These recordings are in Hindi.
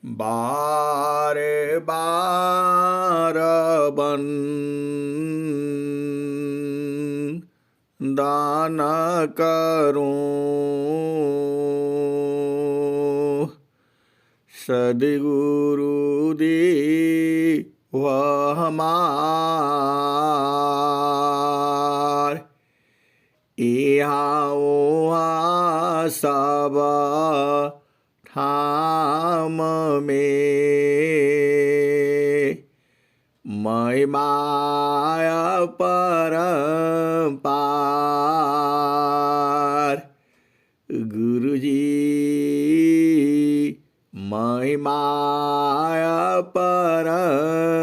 बार बार बन दान करूं, सद्गुरु दी वह हमार इहाँ उहाँ सब ठाम में मैं माया परम्पार गुरुजी मैं माया परम्पार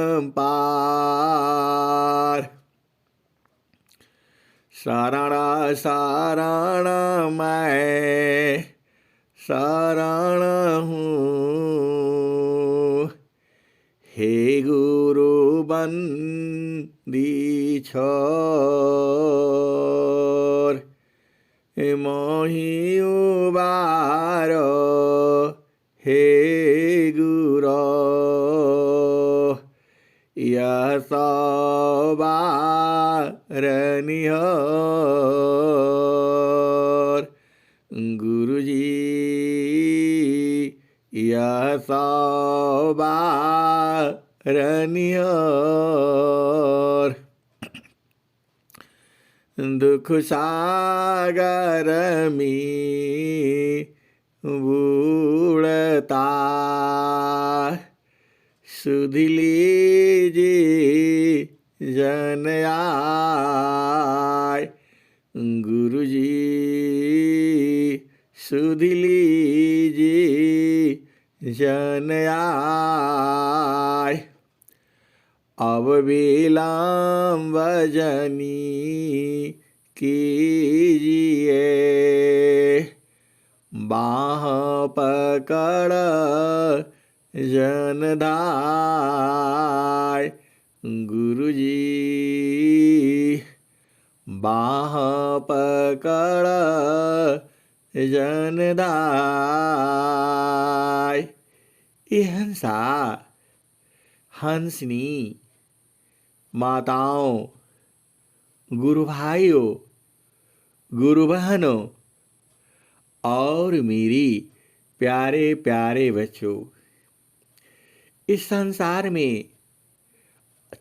शरण शरण मैं शरण हूँ, हे गुरु बंदी छोर मोहि उबारो, हे गुरो यह सवारनिहोर गुरुजी यह सवारनिहोर दुख सागर में बूढ़ता सुध लीजिए जन आय गुरुजी सुध लीजिए जन आय अब विलम्ब जनी कीजिए बाह पकड़ जनदाय गुरुजी बाह पकड़ जनदाय ये हंसा हंसनी माताओं गुरु भाइयों गुरु बहनों और मेरी प्यारे प्यारे बच्चों इस संसार में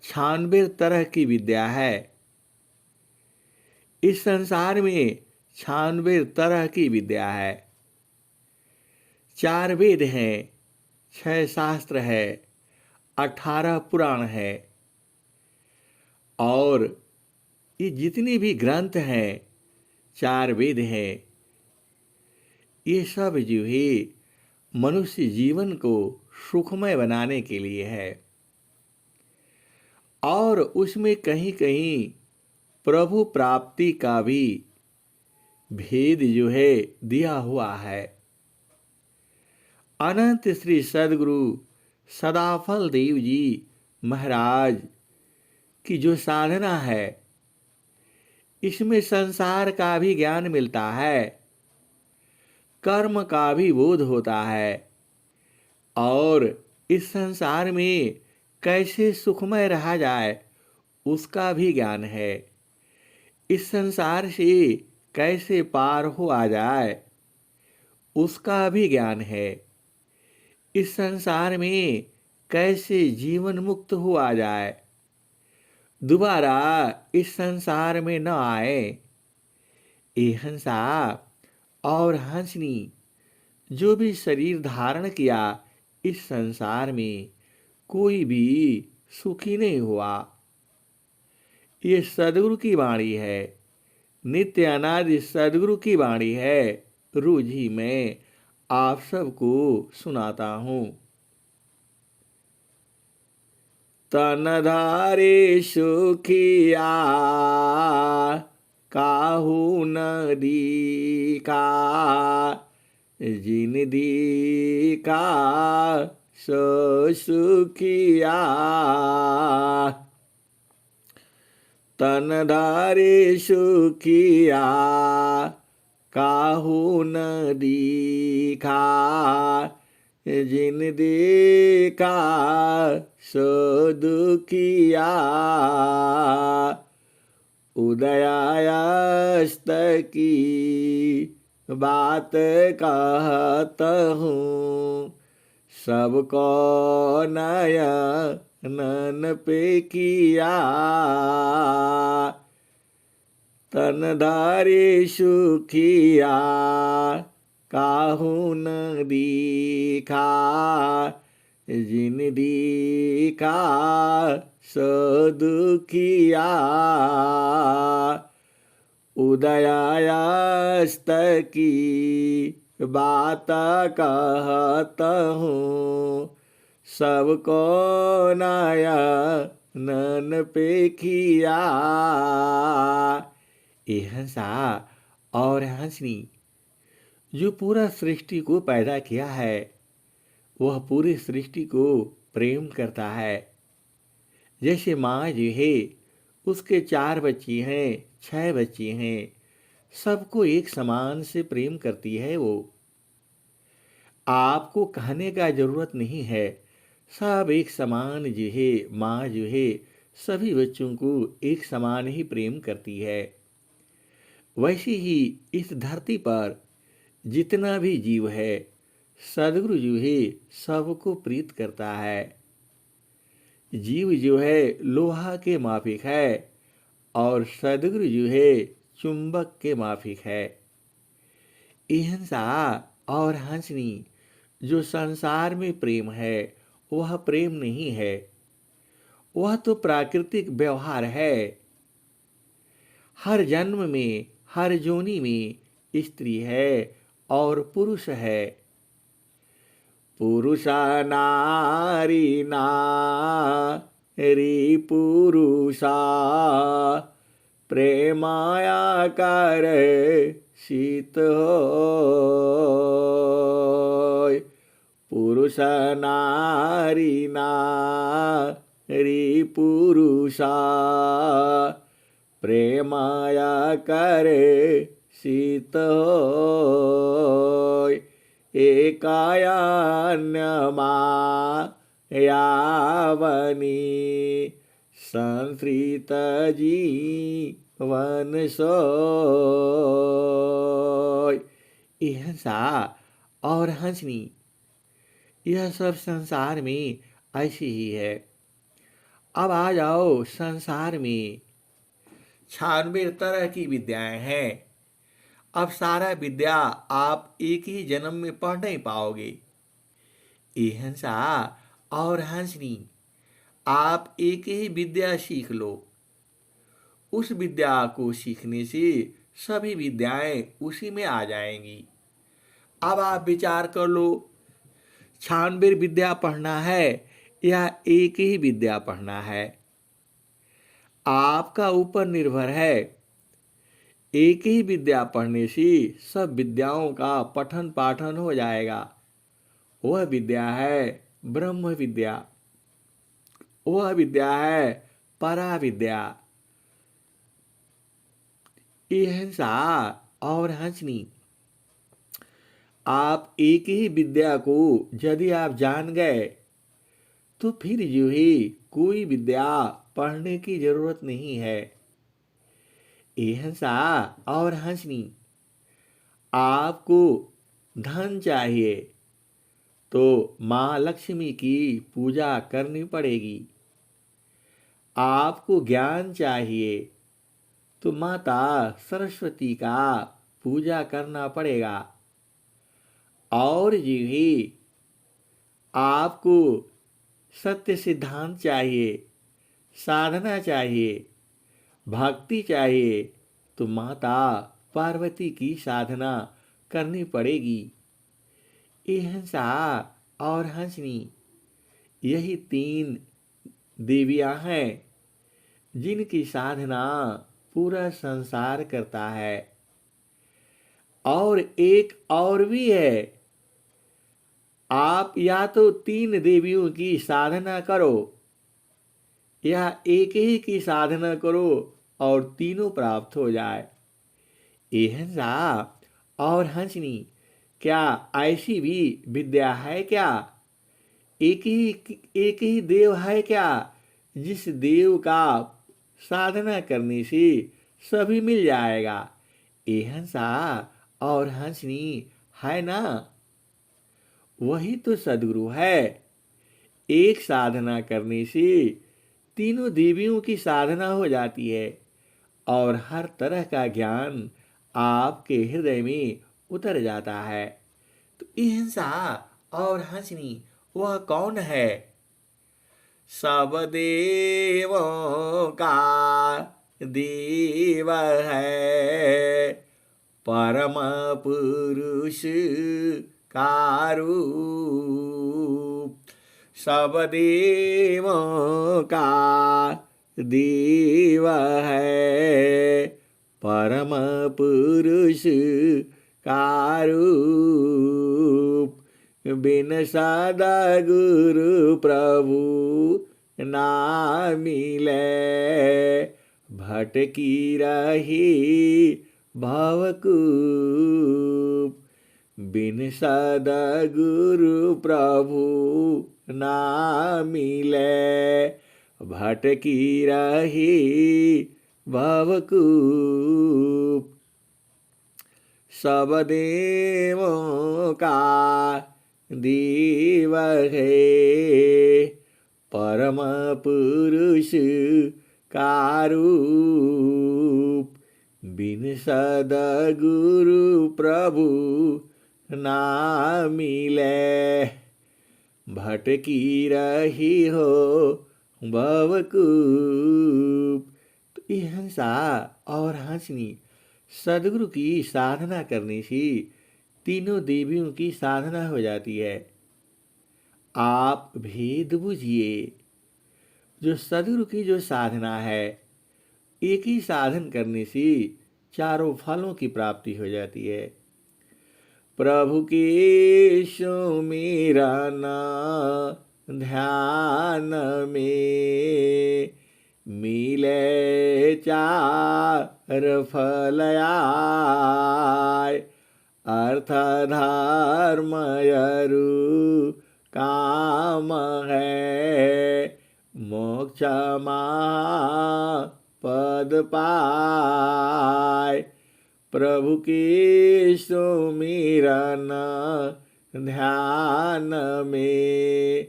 96 तरह की विद्या है। इस संसार में 96 तरह की विद्या है। 4 वेद हैं, 6 शास्त्र है, 18 पुराण है और ये जितने भी ग्रंथ हैं 4 वेद हैं, ये सब जो है मनुष्य जीवन को सुखमय बनाने के लिए है और उसमें कहीं कहीं प्रभु प्राप्ति का भी भेद जो है दिया हुआ है। अनंत श्री सद्गुरु सदाफल देव जी महाराज की जो साधना है इसमें संसार का भी ज्ञान मिलता है, कर्म का भी बोध होता है और इस संसार में कैसे सुखमय रहा जाए उसका भी ज्ञान है। इस संसार से कैसे पार हो आ जाए उसका भी ज्ञान है। इस संसार में कैसे जीवन मुक्त हो आ जाए, दोबारा इस संसार में न आए। ये हंसा और हंसनी जो भी शरीर धारण किया इस संसार में कोई भी सुखी नहीं हुआ। ये सद्गुरु की वाणी है, नित्य अनादि सद्गुरु की वाणी है। रोज ही मैं आप सबको सुनाता हूँ। तनधारे सुखिया काहू नदी का जिन दी का सो सुखिया तनधारे सुखिया काहू न दीखा जिन देखा सो दुखिया, उदयास्त की बात कहत हूँ, सबको नयनन पे किया, तन धारी सुखिया काहू न दीखा, जिन दीखा सो दुखिया, उदयास्त की बात कहत हूँ, सबको नयनन पे किया। ये हंसा और हंसनी जो पूरा सृष्टि को पैदा किया है, वह पूरी सृष्टि को प्रेम करता है। जैसे माँ जो है उसके 4 बच्चे हैं, 6 बच्चे हैं, सबको एक समान से प्रेम करती है। वो आपको कहने का जरूरत नहीं है, सब एक समान जो है माँ जो है सभी बच्चों को एक समान ही प्रेम करती है। वैसे ही इस धरती पर जितना भी जीव है, सदगुरु जो है सबको प्रीत करता है। जीव जो है लोहा के माफिक है और सदगुरु जो है चुंबक के माफिक है। अहिंसा और हंसनी जो संसार में प्रेम है, वह प्रेम नहीं है, वह तो प्राकृतिक व्यवहार है। हर जन्म में, हर जोनी में स्त्री है और पुरुष है। पुरुषा नारी नारी पुरुषा, प्रेमाया कर शीत होय। पुरुष नारी नारी पुरुषा, प्रेमाया करे शीत होय। एकायान्यमा यावनी संश्रित जीवन सोय। अहिंसा और हंसनी यह सब संसार में ऐसी ही है। अब आ जाओ संसार में 96 तरह की विद्याएं हैं। अब सारा विद्या आप एक ही जन्म में पढ़ नहीं पाओगे। अहिंसा और हंसनी आप एक ही विद्या सीख लो। उस विद्या को सीखने से सभी विद्याएं उसी में आ जाएंगी। अब आप विचार कर लो, 96 विद्या पढ़ना है या एक ही विद्या पढ़ना है, आपका ऊपर निर्भर है। एक ही विद्या पढ़ने से सब विद्याओं का पठन पाठन हो जाएगा। वह विद्या है ब्रह्म विद्या, वह विद्या है परा विद्या। अहिंसा और हंसनी आप एक ही विद्या को यदि आप जान गए तो फिर जो है कोई विद्या पढ़ने की जरूरत नहीं है। अहिंसा और हंसनी आपको धन चाहिए तो माँ लक्ष्मी की पूजा करनी पड़ेगी। आपको ज्ञान चाहिए तो माता सरस्वती का पूजा करना पड़ेगा। और जो ही आपको सत्य सिद्धांत चाहिए, साधना चाहिए, भक्ति चाहिए तो माता पार्वती की साधना करनी पड़ेगी। अहिंसा और हंसनी यही 3 देवियां हैं जिनकी साधना पूरा संसार करता है। और एक और भी है, आप या तो 3 देवियों की साधना करो या एक ही की साधना करो और तीनों प्राप्त हो जाए। अहिंसा और हंसनी क्या ऐसी भी विद्या है क्या? एक ही देव है क्या, जिस देव का साधना करने से सभी मिल जाएगा? ये हंसा और हंसनी है ना, वही तो सदगुरु है। एक साधना करने से तीनों देवियों की साधना हो जाती है और हर तरह का ज्ञान आपके हृदय में उतर जाता है। तो हिंसा और हंसनी वह कौन है? सब देवों का देव है, परम पुरुष का रूप। सब देवों का देव है, परम पुरुष का रूप। बिन सदा गुरु प्रभु ना मिले, भटकी रही भवकूप। बिन सदा गुरु प्रभु ना मिले, भटकी रही भवकूप। सब देवों का देव है, परम पुरुष का रूप। बिन सद्गुरु प्रभु ना मिले, भटकी रही हो भवकूप। तो ये हंसा और हंसनी सदगुरु की साधना करने से तीनों देवियों की साधना हो जाती है। आप भेद बुझिए, जो सदगुरु की जो साधना है, एक ही साधन करने से चारों फलों की प्राप्ति हो जाती है। प्रभु के सुमिरन ध्यान में, मिले चार फल आए। अर्थ धर्म अरु काम है, मोक्ष पद पाए। प्रभु के सुमिरन ध्यान में,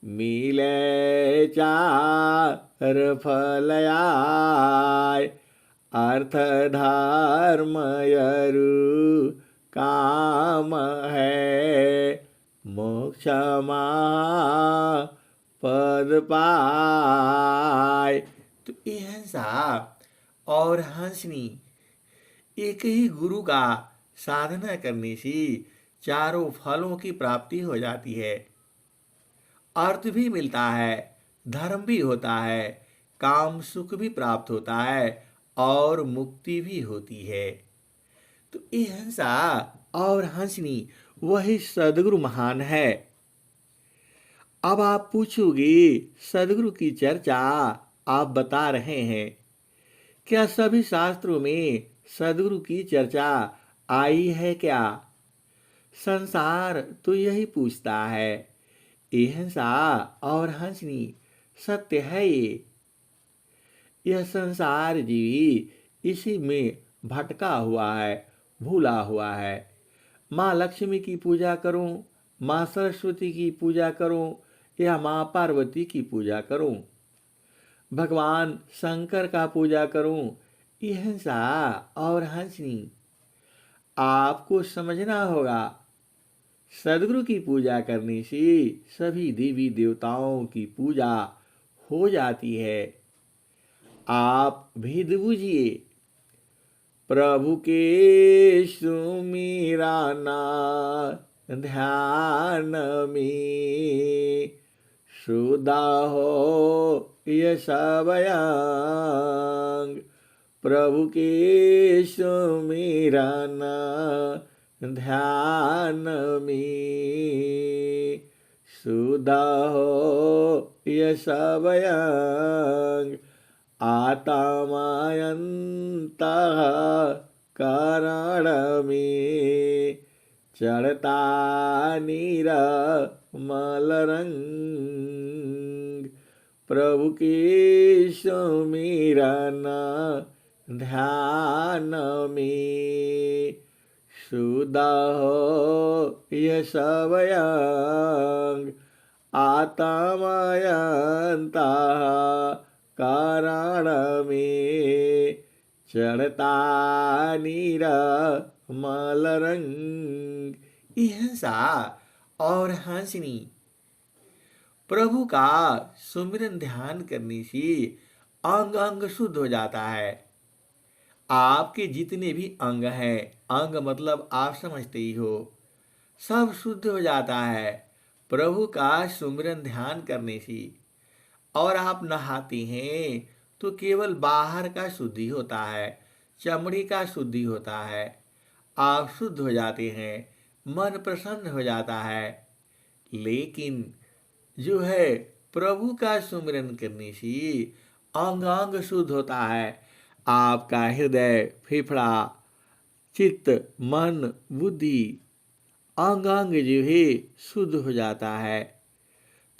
मिले चार फल आए। अर्थ धर्म अरु काम है, मोक्ष पद पाए। तो ये हंसा और हंसनी एक ही गुरु का साधना करने से चारों फलों की प्राप्ति हो जाती है। अर्थ भी मिलता है, धर्म भी होता है, काम सुख भी प्राप्त होता है और मुक्ति भी होती है। तो ये हंसा और हंसनी वही सदगुरु महान है। अब आप पूछोगे, सदगुरु की चर्चा आप बता रहे हैं, क्या सभी शास्त्रों में सदगुरु की चर्चा आई है क्या? संसार तो यही पूछता है। ये हंसा और हंसनी सत्य है ये। यह संसार जीवी इसी में भटका हुआ है, भूला हुआ है। माँ लक्ष्मी की पूजा करूं, माँ सरस्वती की पूजा करूं या माँ पार्वती की पूजा करूं, भगवान शंकर का पूजा करूं, ये हंसा और हंसनी आपको समझना होगा। सदगुरु की पूजा करने से सभी देवी देवताओं की पूजा हो जाती है। आप भेद बुझिए, प्रभु के सुमिराना ध्यान में, शुदा हो ये सब अंग। प्रभु के सुमिराना ध्यान में, शुदा हो ये सब अंग। आत्मायंतः कारण में, चढ़ता निर्मल रंग। प्रभु के सुमिरन ध्यान में, शुद्ध हो यह सब अंग। आत्मयंता कारण में, चढ़ता निर्मल रंग। हिंसा और हंसनी। प्रभु का सुमिरन ध्यान करने से अंग अंग शुद्ध हो जाता है। आपके जितने भी अंग हैं, अंग मतलब आप समझते ही हो, सब शुद्ध हो जाता है प्रभु का सुमिरन ध्यान करने से। और आप नहाते हैं तो केवल बाहर का शुद्धि होता है, चमड़ी का शुद्धि होता है, आप शुद्ध हो जाते हैं, मन प्रसन्न हो जाता है। लेकिन जो है प्रभु का सुमिरन करने से अंग अंग शुद्ध होता है। आपका हृदय, फेफड़ा, चित्त, मन, बुद्धि, अंग अंग जो है शुद्ध हो जाता है।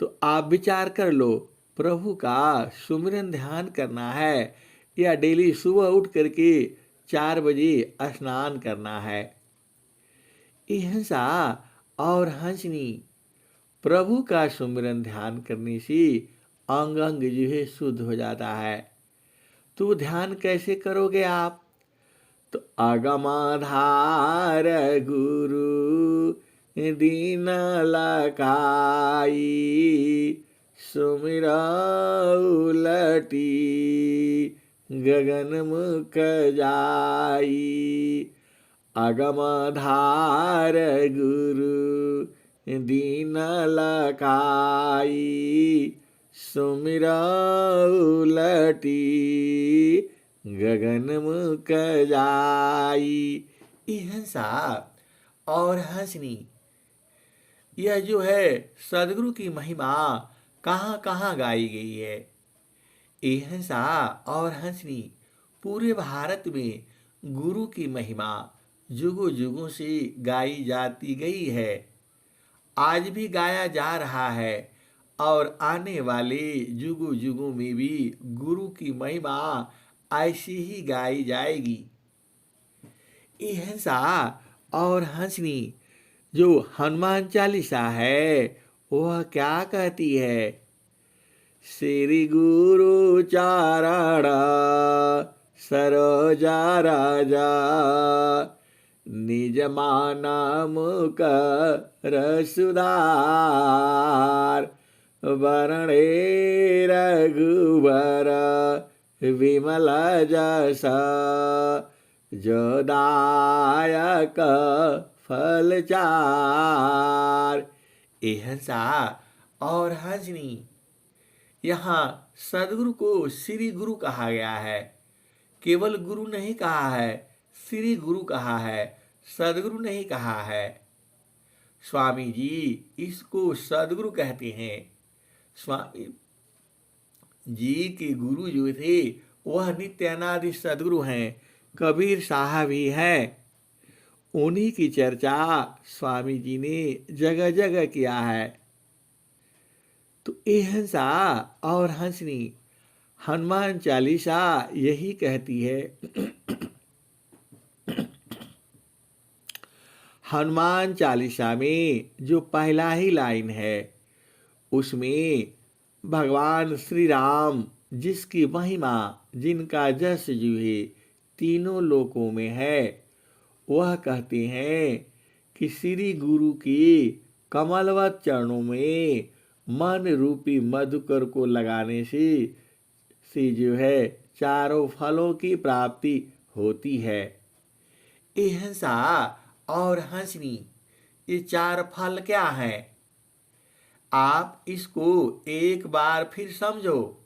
तो आप विचार कर लो, प्रभु का सुमिरन ध्यान करना है या डेली सुबह उठ करके 4 बजे स्नान करना है। हिंसा और हंसनी। प्रभु का सुमिरन ध्यान करने से अंग अंग जो है शुद्ध हो जाता है। तो ध्यान कैसे करोगे आप? तो अगमाधार गुरु दीन लकाई, सुमिर उलटी गगन मुख जाई। अगमधार गुरु दीन लकाई, सुमिर उलटी गगन मुख जाई। हिंसा और हंसनी। यह जो है सदगुरु की महिमा कहाँ कहाँ गाई गई है। हिंसा और हंसनी पूरे भारत में गुरु की महिमा जुगों जुगों से गाई जाती गई है, आज भी गाया जा रहा है और आने वाले जुगों जुगों में भी गुरु की महिमा ऐसी ही गाई जाएगी। हिंसा और हंसनी जो हनुमान चालीसा है वह क्या कहती है? श्री गुरु चारण सरोजा राजा, निज माना मुख रसुदार। वरणे रघुबर विमल जस, जोदायक फल चार। हिंसा और हंसनी। यहाँ सदगुरु को श्री गुरु कहा गया है, केवल गुरु नहीं कहा है, श्री गुरु कहा है, सदगुरु नहीं कहा है। स्वामी जी इसको सदगुरु कहते हैं। स्वामी जी के गुरु जो थे वह नित्यानादि सदगुरु हैं, कबीर साहब ही हैं। उन्हीं की चर्चा स्वामी जी ने जगह जगह किया है। तो हिंसा और हंसनी हनुमान चालीसा यही कहती है। हनुमान चालीसा में जो पहला ही लाइन है उसमें भगवान श्री राम जिसकी महिमा, जिनका जस जो है तीनों लोकों में है, वह कहते हैं कि श्री गुरु की कमलवत चरणों में मन रूपी मधुकर को लगाने से जो है चारों फलों की प्राप्ति होती है। हिंसा और हंसनी ये 4 फल क्या हैं? आप इसको एक बार फिर समझो।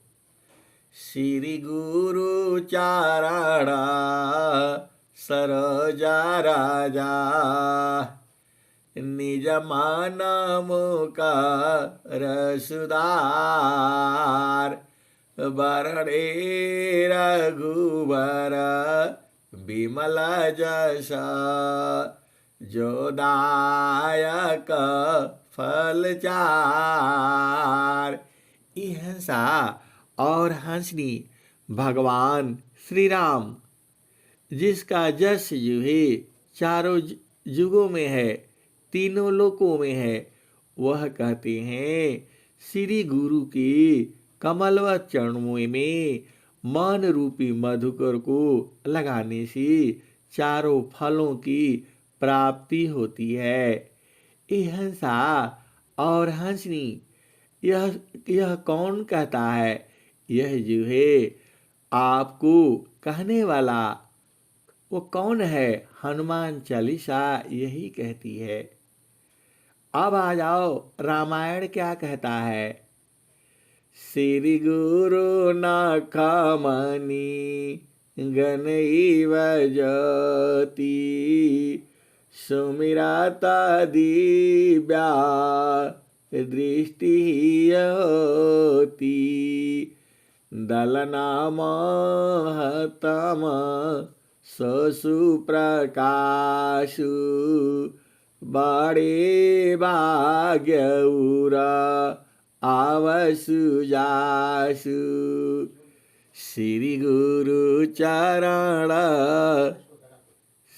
श्री गुरु चारण सरोजा राजा, निज मान मुख रसुदार। वरणे रघुबर विमल जस, जो दायक फल चार। हंसा और हंसनी भगवान श्री राम, जिसका जस जो है चारों युगों में है, तीनों लोकों में है, वह कहते हैं श्री गुरु के कमलवत चरणों में मन रूपी मधुकर को लगाने से चारों फलों की प्राप्ति होती है। यह हंसा और हंसनी, यह कौन कहता है? यह जो है आपको कहने वाला वो कौन है? हनुमान चालीसा यही कहती है। अब आ जाओ रामायण क्या कहता है। श्री गुरु नखमणि गनईव ज्योति, सुमिरता दिव्या दृष्टि होती। दलना महतम ससु प्रकाशु, बड़े भाग्यउरा आवसु जासु। श्री गुरु चरण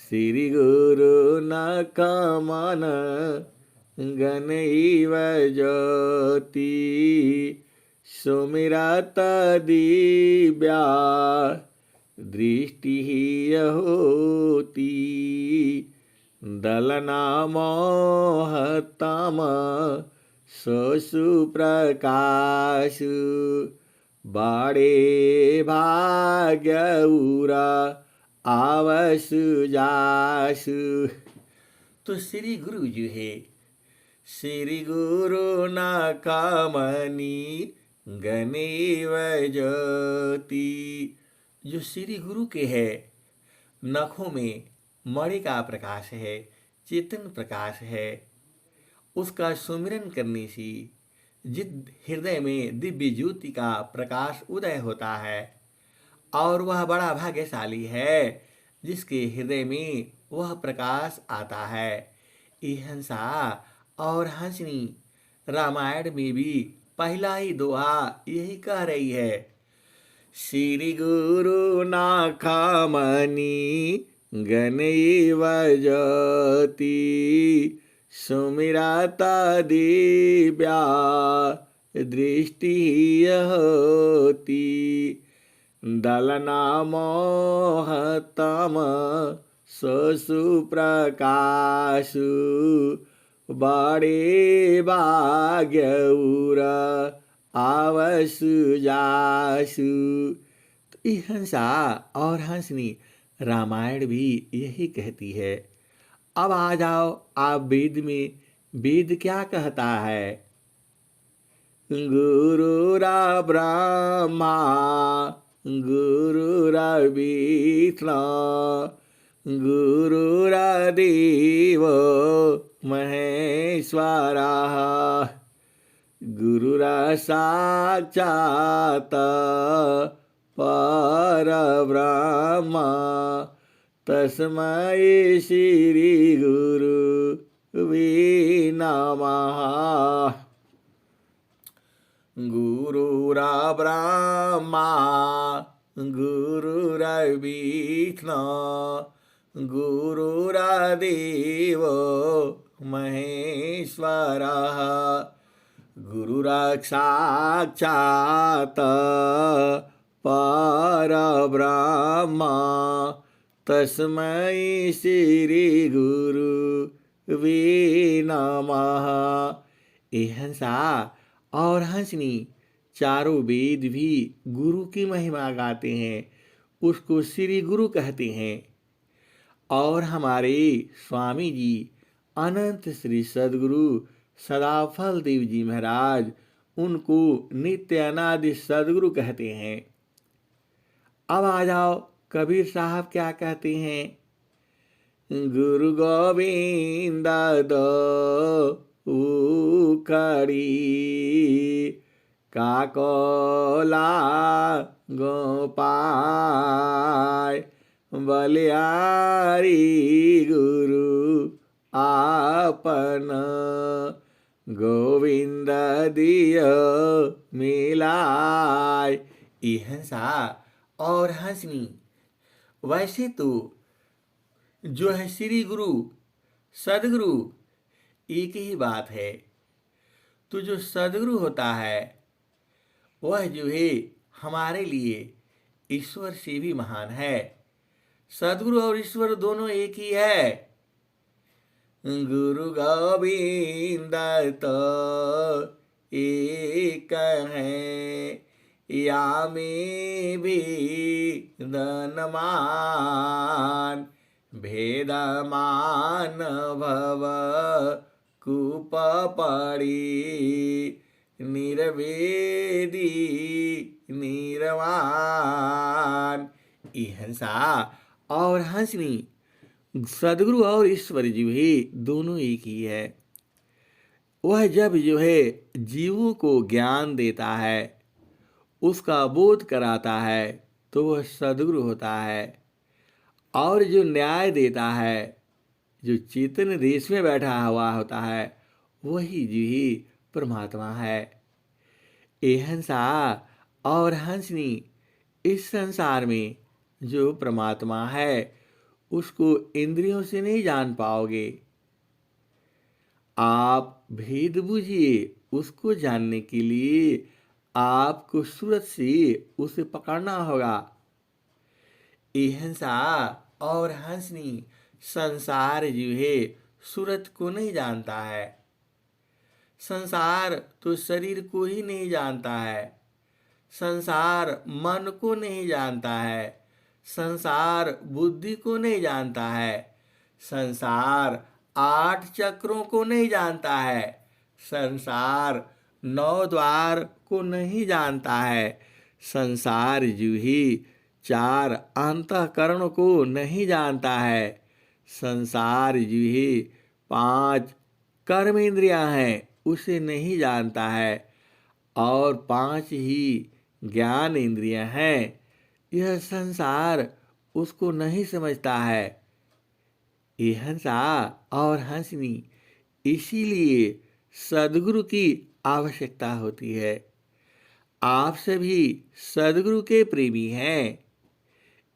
श्री गुरु नखमन गनईव ज्योति, सुमिरत दिव्या दृष्टि होती। दलना मोहतम ससु प्रकाशु, बड़े भाग्यउरा आवसु जासु। तो श्री गुरु जो है, श्री गुरु नखमणि गनईव ज्योति, जो श्री गुरु के है, नखों में मणि का प्रकाश है, चेतन प्रकाश है। उसका सुमिरन करने से जिस हृदय में दिव्य ज्योति का प्रकाश उदय होता है, और वह बड़ा भाग्यशाली है जिसके हृदय में वह प्रकाश आता है। यह हंसा और हंसनी रामायण में भी पहला ही दोहा यही कह रही है। श्री गुरु नखमणि गनईव ज्योति, सुमिरता दिव्या दृष्टि होती। दलना मोहतम ससु प्रकाशु, बड़े भाग्यउरा आवसु जासु। तो यह हंसा और हंसनी रामायण भी यही कहती है। अब आ जाओ आप वेद में, वेद क्या कहता है। गुरुरा ब्रह्मा गुरुरा विष्णु, गुरुरा देवो महेश्वरः, गुरुरा साक्षात् परब्रह्म, तस्मै श्री गुरुवे नमः। गुरुरा ब्रह्मा गुरुरा विष्णु, गुरुरा देवो महेश्वरः, गुरुरा साक्षात् परब्रह्म, तस्मै श्री गुरुवे नमः। यह हंसा और हंसनी चारों वेद भी गुरु की महिमा गाते हैं, उसको श्री गुरु कहते हैं। और हमारे स्वामी जी अनंत श्री सद्गुरु सदाफल देव जी महाराज, उनको नित्य अनादि सद्गुरु कहते हैं। अब आ जाओ कबीर साहब क्या कहते हैं। गुरु गोविंद दो उखड़ी, काकोला गोपाय, बलियारी गुरु आपन, गोविंद दिय मिलाय। ये हंसा और हंसनी। वैसे तो जो है श्री गुरु सदगुरु एक ही बात है। तो जो सदगुरु होता है वह जो है हमारे लिए ईश्वर से भी महान है। सदगुरु और ईश्वर दोनों एक ही है। गुरु गोविंद तो एक है, या में भी धनमान, भेद मान भव कूप पड़ी, निर्वेदी निर्वाण। ये हंसा और हंसनी। सदगुरु और ईश्वर जो है दोनों एक ही है। वह जब जो है जीवों को ज्ञान देता है, उसका बोध कराता है, तो वह सदगुरु होता है। और जो न्याय देता है, जो चेतन देश में बैठा हुआ होता है, वही जो ही परमात्मा है। ये हंसा और हंसनी। इस संसार में जो परमात्मा है उसको इंद्रियों से नहीं जान पाओगे। आप भेद बूझिए। उसको जानने के लिए आपको सूरत से उसे पकड़ना होगा। ये हंसा और हंसनी। संसार जो है सूरत को नहीं जानता है। संसार तो शरीर को ही नहीं जानता है। संसार मन को नहीं जानता है। संसार बुद्धि को नहीं जानता है। संसार 8 चक्रों को नहीं जानता है। संसार 9 द्वार को नहीं जानता है। संसार जो ही 4 अंतःकरण को नहीं जानता है। संसार जो ही 5 कर्म इंद्रियां हैं उसे नहीं जानता है। और 5 ही ज्ञान इंद्रियां हैं। यह संसार उसको नहीं समझता है। ये हंसा और हंसनी। इसीलिए सदगुरु की आवश्यकता होती है। आप सभी सदगुरु के प्रेमी हैं।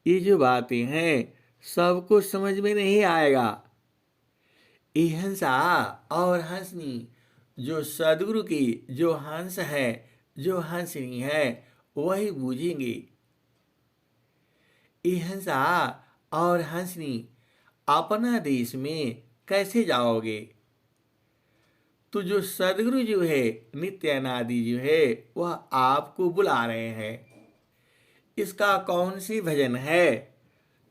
ये जो बातें हैं सबको समझ में नहीं आएगा। ये हंसा और हंसनी। जो सदगुरु की जो हंस है, जो हंसनी है, वही बूझेंगे। ये हंसा और हंसनी। अपना देश में कैसे जाओगे? तो जो सदगुरु जो है नित्यानादि जो है वह आपको बुला रहे हैं। इसका कौन सी भजन है?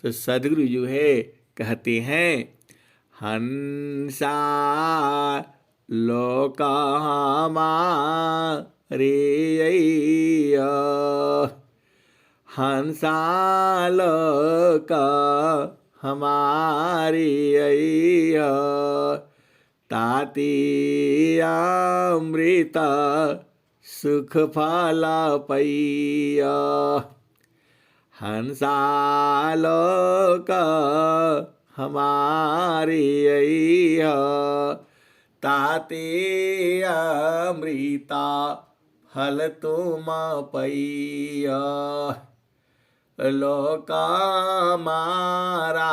तो सदगुरु जो है कहते हैं, हंसा लोक हमारे अइया, हंसा लोक हमारे अइया, ताति अमृत सुख फल पैया। हंसा लोक हमारे अइया, ताते अमृता फल तुम पैया। लोक मारा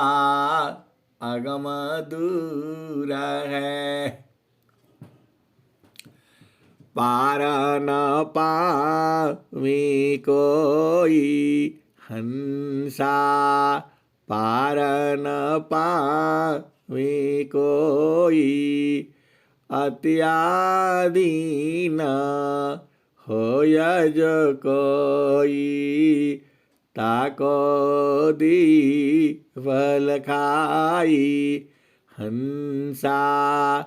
अगम दूर है, पार न पावे कोई। हंसा पार न पावे कोई, अत्यादीन होय जो कोई। ताको दी फल खाई, हंसा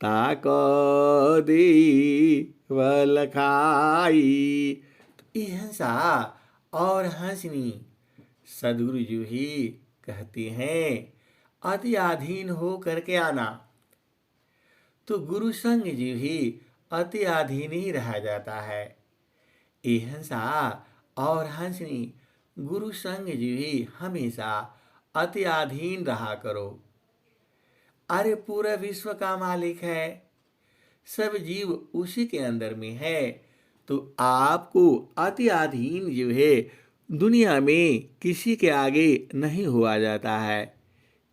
ताको दी फल खाई। ये हंसा और हंसनी। सदगुरु जी ही कहते हैं, अति अधीन हो करके आना। तो गुरु संग जी ही अति अधीन ही रहा जाता है। ये हंसा और हंसनी। गुरु संग जी ही हमेशा अति अधीन रहा करो। अरे पूरा विश्व का मालिक है, सब जीव उसी के अंदर में है। तो आपको अति अधीन जो है दुनिया में किसी के आगे नहीं हुआ जाता है,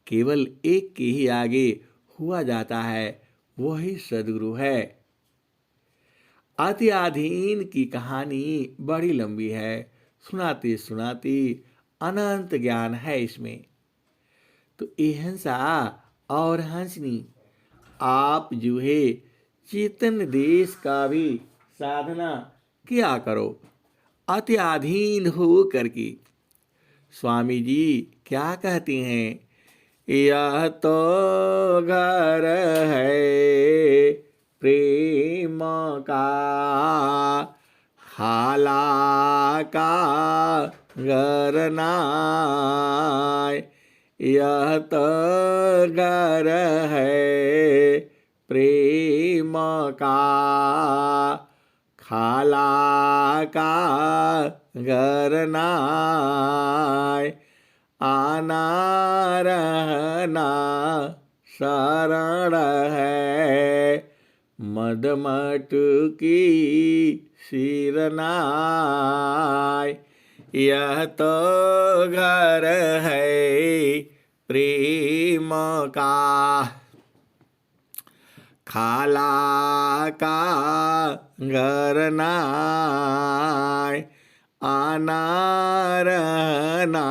केवल एक के ही आगे हुआ जाता है, वही सदगुरु है। अति अधीन की कहानी बड़ी लंबी है, सुनाते सुनाते अनंत ज्ञान है इसमें। तो अहिंसा और हंसनी, आप जो है चेतन देश का भी साधना किया करो, अत्याधीन हो करके। स्वामी जी क्या कहते हैं, यह तो घर है प्रेम का, हाला का घर नाय। यह तो घर है प्रेम का, खाला का घर नाय। आना रहना शरण है, मदमट की सिरनाय। यह तो घर है प्रेम का, खाला का घर नाय। आना रहना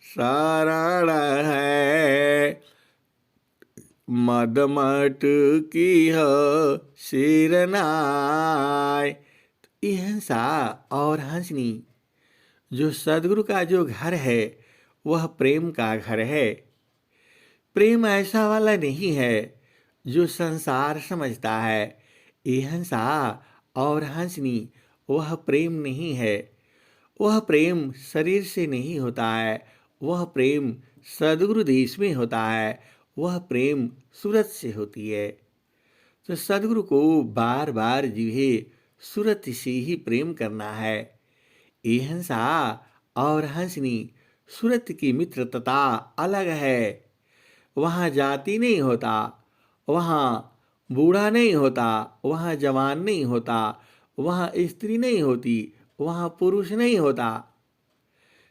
शरण है, मदमट की हो सिरनाय। अहिंसा और हंसनी, जो सदगुरु का जो घर है वह प्रेम का घर है। प्रेम ऐसा वाला नहीं है जो संसार समझता है। अहिंसा और हंसनी वह प्रेम नहीं है। वह प्रेम शरीर से नहीं होता है, वह प्रेम सदगुरु देश में होता है, वह प्रेम सूरत से होती है। तो सदगुरु को बार बार जो है सूरत से ही प्रेम करना है। अहिंसा और हंसनी सूरत की मित्रता अलग है। वहाँ जाति नहीं होता, वहाँ बूढ़ा नहीं होता, वहाँ जवान नहीं होता, वहाँ स्त्री नहीं होती, वहाँ पुरुष नहीं होता।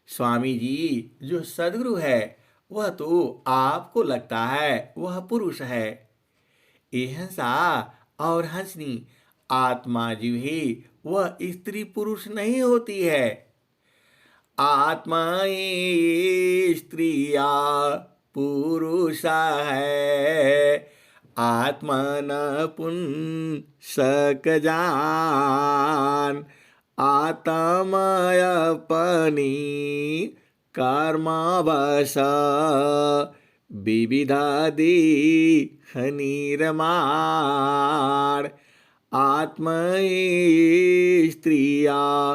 स्वामी जी जो सदगुरु है वह तो आपको लगता है वह पुरुष है। अहिंसा और हंसनी आत्मा जो है वह स्त्री पुरुष नहीं होती है। आत्मा स्त्रिया पुरुष है, आत्मन पुंसक जान। आत्मय अपनी कर्मवश, विविधादि निर्माण। आत्मय स्त्रिया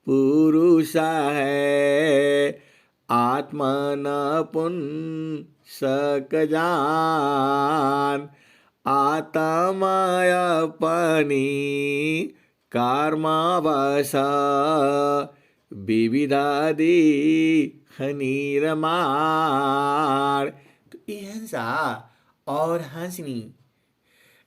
पुरुष है, आत्मन पुंसक जान। आत्मय अपनी कर्मवश, विविधादि निर्माण। तो अहिंसा और हंसनी,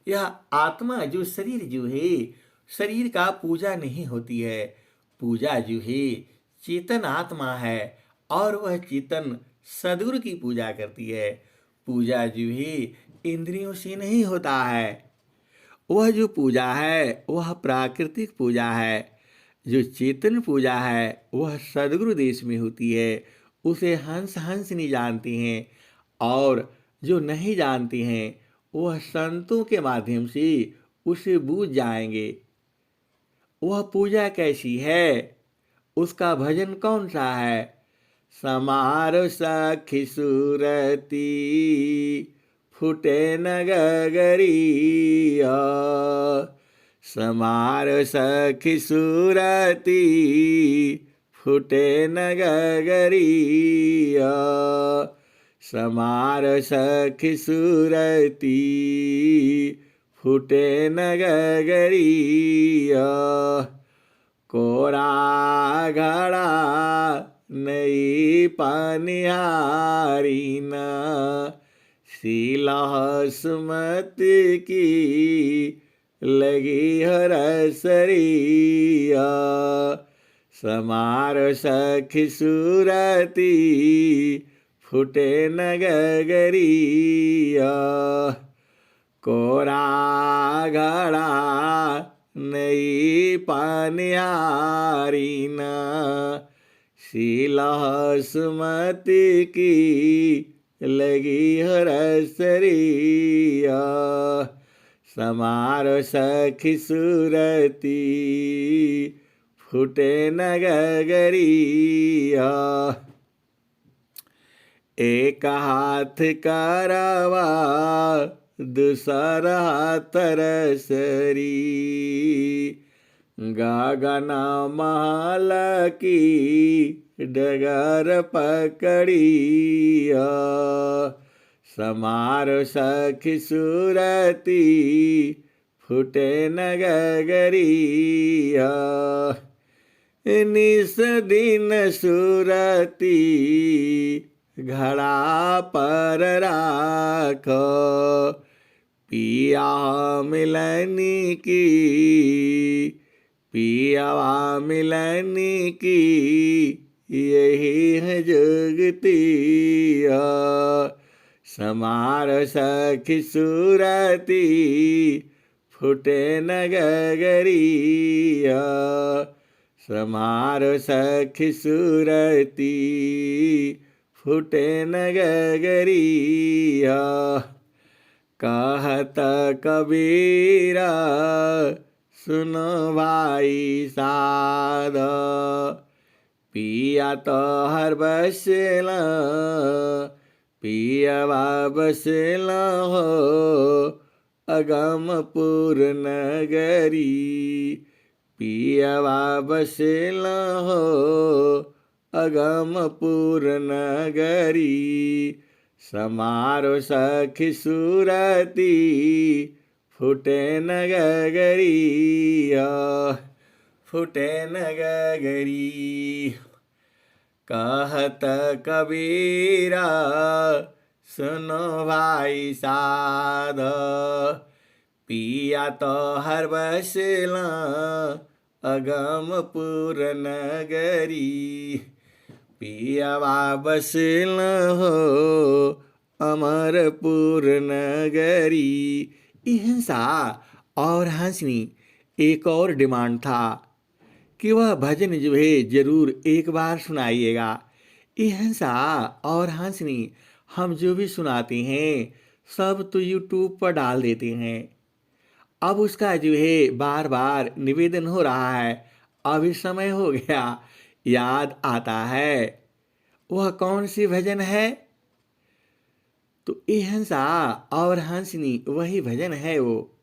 यह आत्मा जो शरीर जो है शरीर का पूजा नहीं होती है। पूजा जो है चेतन आत्मा है और वह चेतन सदगुरु की पूजा करती है। पूजा जो है इंद्रियों से नहीं होता है। वह जो पूजा है वह प्राकृतिक पूजा है। जो चेतन पूजा है वह सदगुरु देश में होती है। उसे हंस हंस नहीं जानते हैं, और जो नहीं जानते हैं वह संतों के माध्यम से उसे बूझ जाएंगे। वह पूजा कैसी है, उसका भजन कौन सा है। समार सखी सूरती, फुटे न गगरिया। समार सखी सूरती, फुटे न गगरिया। समार सखी सूरती, फुटे न गगरिया। कोरा घड़ा नई पनिहारी न, शीला सुमति की लगी हर सरिया, समार सखी सूरती फुटे नगरिया। कोरा घड़ा नई पानियारी न, शीला सुमति की लगी हर सरिया, समार सखी सूरती फुटे नगरिया। एक हाथ करवा दूसरा हाथ रसरी, गगन महल की डगर पकड़िया, समार सखी सूरती फुटे नगरिया। निस दिन सूरती घड़ा पर राखो, पिया मिलनी की, पियावा मिलनी की यही है जुगतिया, समार सखी सूरती फुटे नगरिया, समार सखी सूरती फुटे नगरिया। कहत कबीरा सुनो भाई साध, पिया तो हर बसला, पियावा बसला हो अगमपुर नगरी, पियावा बसला हो अगमपुर नगरी, समारो सखी सूरती फुटे नगरिया, फुटे नगरी। कहत कबीरा सुनो भाई साध, पिया तो हर बसला अगमपुर नगरी, पियावा बसला हो अमरपुर नगरी। हिंसा और हंसनी एक और डिमांड था कि वह भजन जो है जरूर एक बार सुनाइएगा। हिंसा और हंसनी हम जो भी सुनाते हैं सब तो यूट्यूब पर डाल देते हैं। अब उसका जो है बार बार निवेदन हो रहा है। अभी समय हो गया, याद आता है वह कौन सी भजन है, तो हिंसा और हंसनी वही भजन है वो।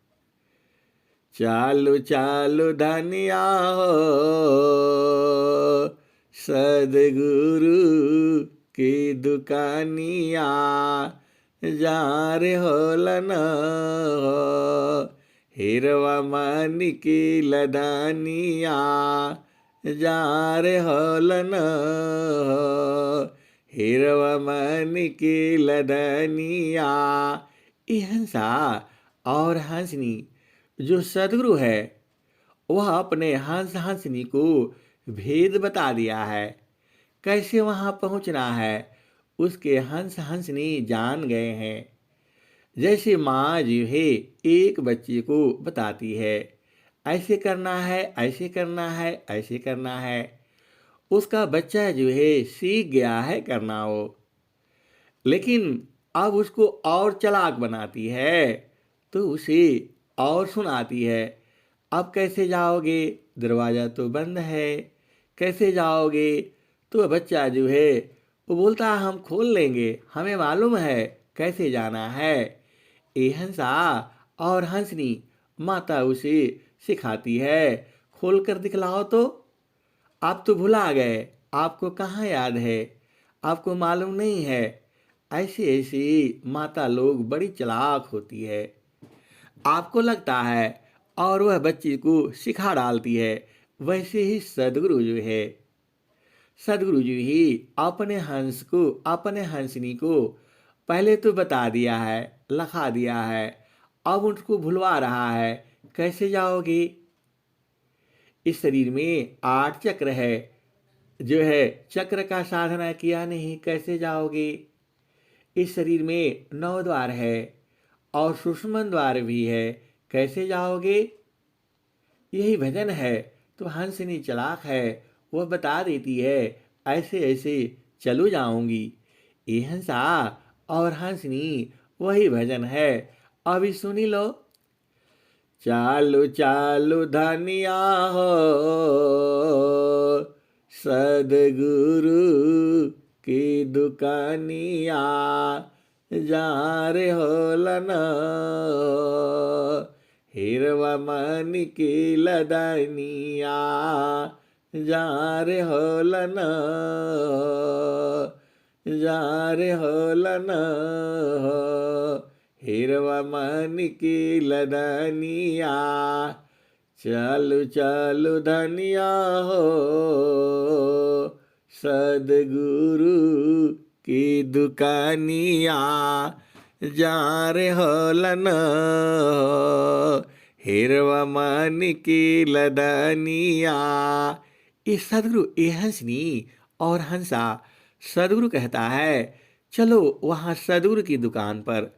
चालू चालू धनिया हो सदगुरु की दुकानिया, जार होलन हो हिरवा मानी की लदानिया, जार होलन हो हिरवा मानी की लदानिया। हिंसा और हंसनी जो सदगुरु है वह अपने हंस हंसनी को भेद बता दिया है, कैसे वहाँ पहुँचना है उसके हंस हंसनी जान गए हैं। जैसे माँ जो है एक बच्चे को बताती है ऐसे करना है, ऐसे करना है, ऐसे करना है, उसका बच्चा जो है सीख गया है करना वो, लेकिन अब उसको और चालाक बनाती है तो उसे और सुनाती है। अब कैसे जाओगे, दरवाज़ा तो बंद है, कैसे जाओगे, तो बच्चा जो है वो बोलता है हम खोल लेंगे, हमें मालूम है कैसे जाना है। ये हंसा और हंसनी माता उसे सिखाती है, खोल कर दिखलाओ तो, आप तो भुला गए, आपको कहाँ याद है, आपको मालूम नहीं है। ऐसे ऐसे माता लोग बड़ी चालाक होती है, आपको लगता है और वह बच्चे को सिखा डालती है। वैसे ही सदगुरु जो है, सदगुरु जी ही अपने हंस को, अपने हंसनी को पहले तो बता दिया है, लिखा दिया है, अब उनको भुलवा रहा है, कैसे जाओगे? इस शरीर में 8 चक्र है, जो है चक्र का साधना किया नहीं, कैसे जाओगे? इस शरीर में 9 द्वार है और सुषुम्न द्वार भी है, कैसे जाओगे? यही भजन है। तो हंसनी चालाक है, वह बता देती है, ऐसे ऐसे चलो जाऊंगी। ये हंसा और हंसनी वही भजन है। अभी सुनी लो। चालू चालू धनिया हो सदगुरु की दुकानिया, जा रे हो लना हिरवा मनी की लदनिया, जा रे हो लना, जा रे हो लना हिरवा मनी की लदनिया। चालू चालू धनिया हो सदगुरु की दुकानिया, जा रे हो लना हिरवा मनी की लदनिया। इस सदगुरु ये हंसनी और हंसा सदगुरु कहता है, चलो वहाँ सदगुरु की दुकान पर,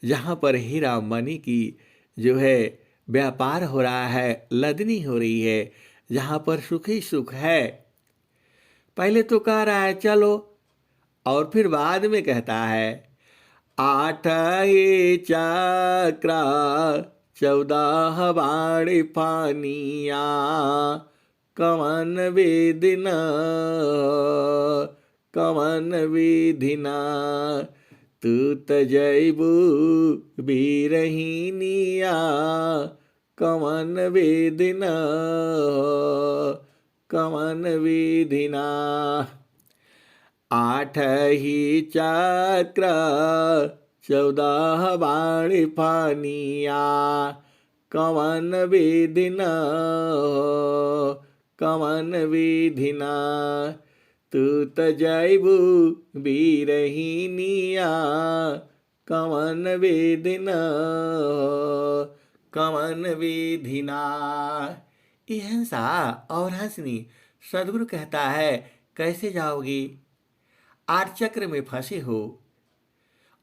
जहाँ पर हीरा मनी की जो है व्यापार हो रहा है, लदनी हो रही है, जहाँ पर सुख ही सुख है। पहले तो कह रहा है चलो, और फिर बाद में कहता है 8 ये चक्रा 14 बाड़ी पानिया, कवन विधिना कवन विधिना, तू तजैबू बीरहीनिया, कवन विधिना कवन विधिना। 8 ही चक्र 14 बाणी पानिया, कवन विधिना कवन विधिना, तू तजैबू बीरहीनिया, कवन विधिना कवन विधिना। ये हंसा और हंसनी सदगुरु कहता है, कैसे जाओगी? 8 चक्र में फंसे हो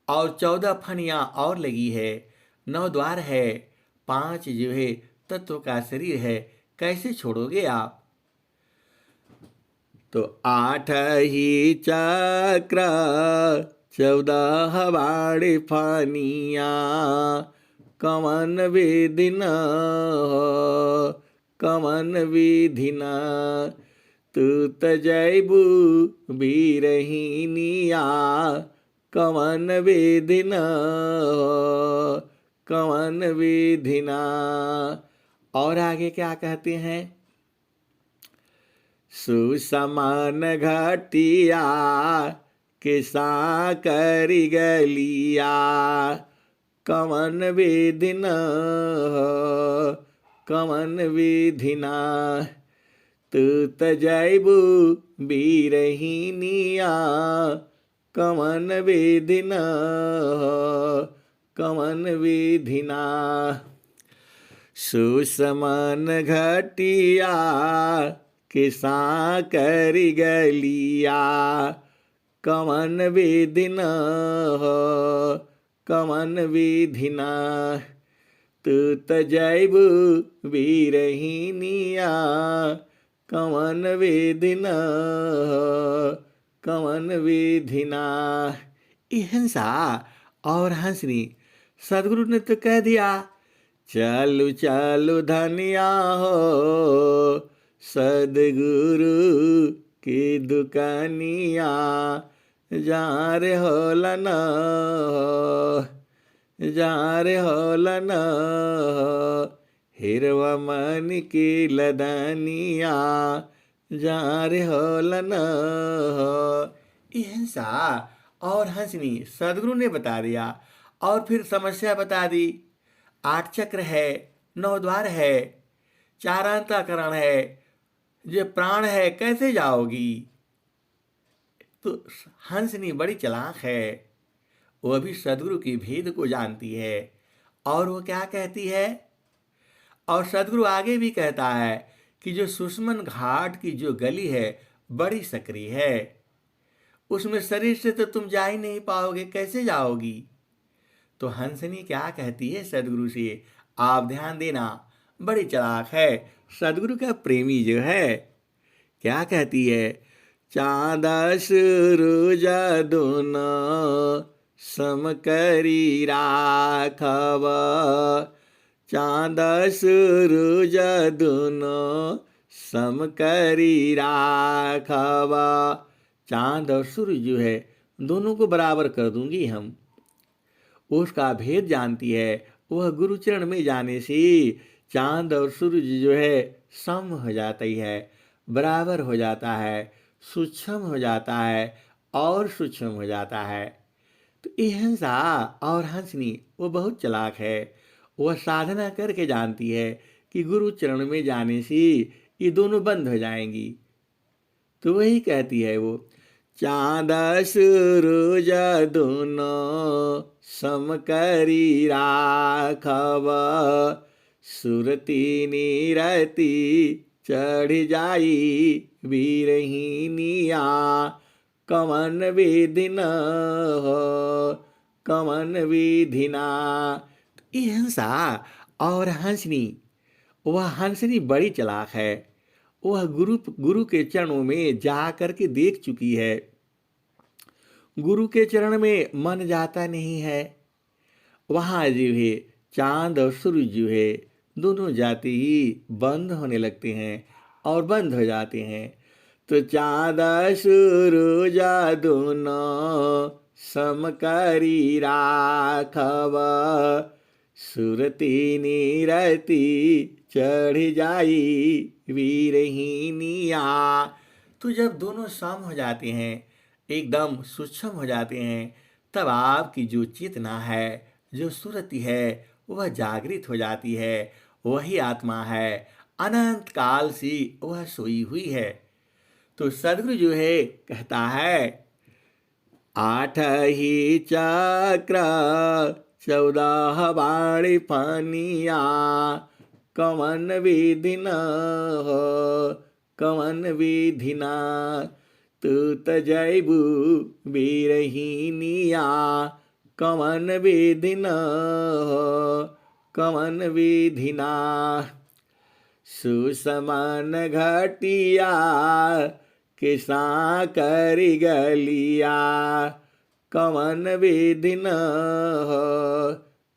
और 14 फनियां और लगी है, 9 द्वार है, 5 जो है तत्व का शरीर है, कैसे छोड़ोगे आप? तो 8 ही चक्र 14 बाड़ी फानिया, कवन विधिना कवन विधिना, तू तजैबू बीरहीनिया, कवन विधिना कवन विधिना। और आगे क्या कहते हैं? सुसमान घटिया किसा करी गलिया, कवन विधिना कवन विधिना, तू तजैबू बीरहीनिया, कवन विधिना कवन विधिना। सुसमान घटिया किसा करी गलिया, कवन विधिना कवन विधिना, तू तजैबू बीरहीनिया, कवन विधिना कवन विधिना। ये हंसा और हंसनी सदगुरु ने तो कह दिया, चालू चालू धनिया हो सदगुरु की दुकानिया, जा रे हो लना जा रे हो लना हिरवा मनी की लदनिया, जा रे हो लना। ये हंसा और हंसनी सदगुरु ने बता दिया और फिर समस्या बता दी। 8 चक्र है, 9 द्वार है, 4 अंतःकरण है, ये प्राण है, कैसे जाओगी? तो हंसनी बड़ी चालाक है, वह भी सदगुरु की भेद को जानती है। और वो क्या कहती है? और सदगुरु आगे भी कहता है कि जो सुषमन घाट की जो गली है बड़ी सकरी है, उसमें शरीर से तो तुम जा ही नहीं पाओगे, कैसे जाओगी? तो हंसनी क्या कहती है सदगुरु से? आप ध्यान देना, बड़ी चालाक है सदगुरु का प्रेमी जो है। क्या कहती है? चाँद सूरज दोनों सम करी राखब, चाँद सूरज दोनों सम करी राखब। चाँद और सूरज जो है दोनों को बराबर कर दूंगी हम। उसका भेद जानती है। वह गुरुचरण में जाने से चांद और सूरज जो है सम हो जाती है, बराबर हो जाता है, सूक्ष्म हो जाता है और सूक्ष्म हो जाता है। तो ये हंसा और हंसनी वो बहुत चालाक है। वह साधना करके जानती है कि गुरु चरण में जाने से ये दोनों बंद हो जाएंगी। तो वही कहती है वो, चाँद सूरज दोनों सम करी राखब, सुरती निरती चढ़ जाई बीरहिनिया, कमन विधि न हो कमन विधि ना। ये हंसा और हंसनी, वह हंसनी बड़ी चालाक है। वह गुरु के चरणों में जा करके देख चुकी है। गुरु के चरण में मन जाता नहीं है। वहाँ जो है चांद और सूरज जो है दोनों जाते ही बंद होने लगते हैं और बंद हो जाते हैं। तो चांद सूरज दोनों सम करी राखब, सुरती निरती चढ़ जाई वीरहिनिया। तो जब दोनों सम हो जाते हैं, एकदम सूक्ष्म हो जाते हैं, तब आपकी जो चेतना है, जो सुरति है, वह जागृत हो जाती है। वही आत्मा है, अनंत काल से वह सोई हुई है। तो सदगुरु जो है कहता है, आठ ही चक्र 14 बाणी पानिया, कमन विधि न हो कमन विधि ना, तू त जैबू बीरहिनिया, कमन विधि न हो कमन विधि ना। सुसमान घटिया किसा करी गलिया, कमन विधि न हो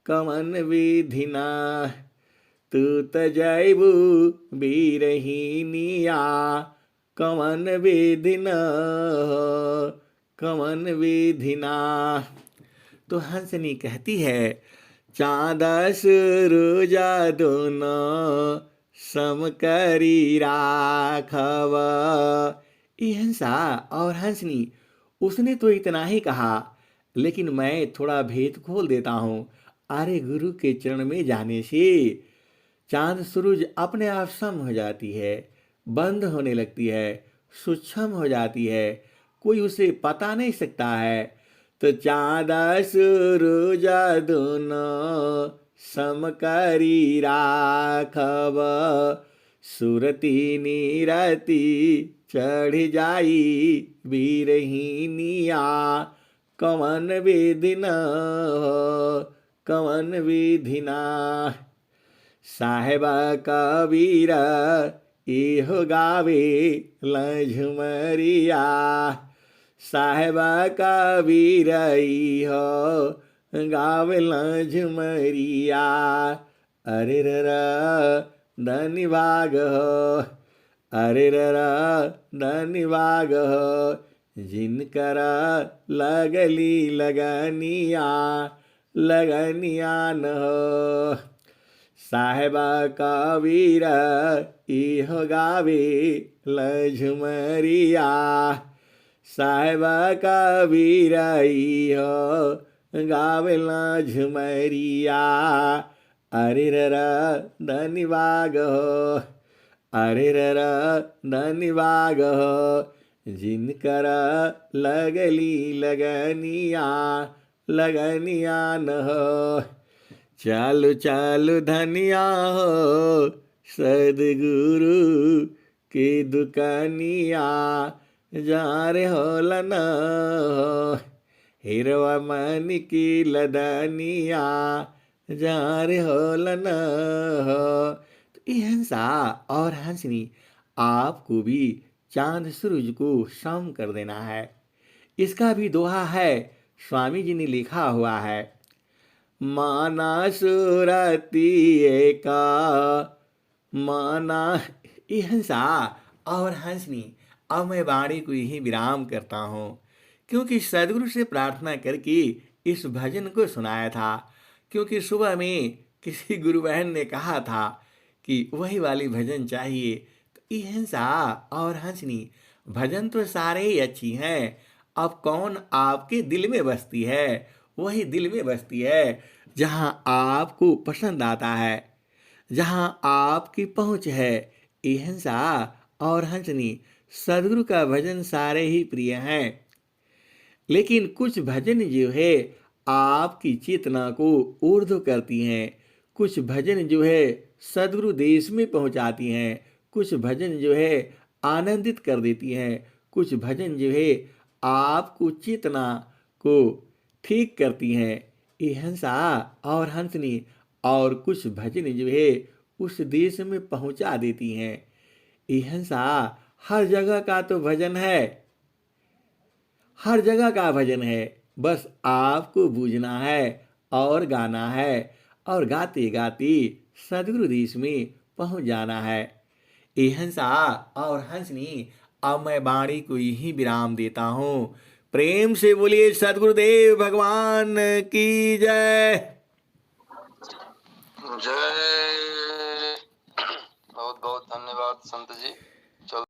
कमन विधि ना, तू त जैबू बीरहिनिया, कमन विधि न हो कमन विधि ना। तो हंसनी कहती है, चाँद सूरज दोनों सम करी राखब। ये हंसा और हंसनी, उसने तो इतना ही कहा, लेकिन मैं थोड़ा भेद खोल देता हूँ। अरे गुरु के चरण में जाने से चांद सूरज अपने आप सम हो जाती है, बंद होने लगती है, सूक्ष्म हो जाती है, कोई उसे पता नहीं सकता है। तो चाँद सूरज दोनों सम करी राखब, सुरती निरती चढ़ जाई बीरहिनिया, कमन विधि न हो कमन विधि ना। साहेबा कबीर इहो गावे लझुमरिया, साहेबा कबीर इहो गावे लझुमरिया। अरे रा धनी भाग हो, अरे रा धनी भाग हो, जिनकर लगली लगनिया लगनिया न हो। साहेबा कबीर इहो गावे लझुमरिया, साहेबा कबीर इहो गावे लझुमरिया। अरे रा धनी भाग हो, अरे रा धनी भाग हो, जिनकर लगली लगनिया लगनिया न हो। चालू चालू धनिया हो सदगुरु की दुकानिया, जहाँ रे होला न हो हिरवा मन की लदनिया, जहाँ रे होला न हो। तो ये हंसा और हंसनी आपको भी चांद सूरज को शाम कर देना है। इसका भी दोहा है, स्वामी जी ने लिखा हुआ है, माना सुरती का माना। ये हंसा और हंसनी, अब मैं वाणी को यही विराम करता हूँ, क्योंकि सदगुरु से प्रार्थना करके इस भजन को सुनाया था। क्योंकि सुबह में किसी गुरु बहन ने कहा था कि वही वाली भजन चाहिए। तो ये हंसा और हंसनी भजन तो सारे ही अच्छी हैं, अब कौन आपके दिल में बसती है, वही दिल में बसती है जहाँ आपको पसंद आता है, जहाँ आपकी पहुँच है। ये हंसा और हंसनी सदगुरु का भजन सारे ही प्रिय हैं, लेकिन कुछ भजन जो है आपकी चेतना को ऊर्ध्व करती हैं। कुछ भजन जो है सदगुरु देश में पहुंचाती हैं। कुछ भजन जो है आनंदित कर देती हैं। कुछ भजन जो है आपको चेतना को ठीक करती हैं। ये हंसा और हंसनी, और कुछ भजन जो है उस देश में पहुंचा देती हैं। ये हंसा हर जगह का तो भजन है, हर जगह का भजन है, बस आपको बूझना है और गाना है, और गाते गाते सदगुरु देश में पहुंच जाना है। ये हंसा और हंसनी, अब मैं वाणी को यही विराम देता हूँ। प्रेम से बोलिए सदगुरुदेव भगवान की जय। जय। बहुत बहुत धन्यवाद संत जी।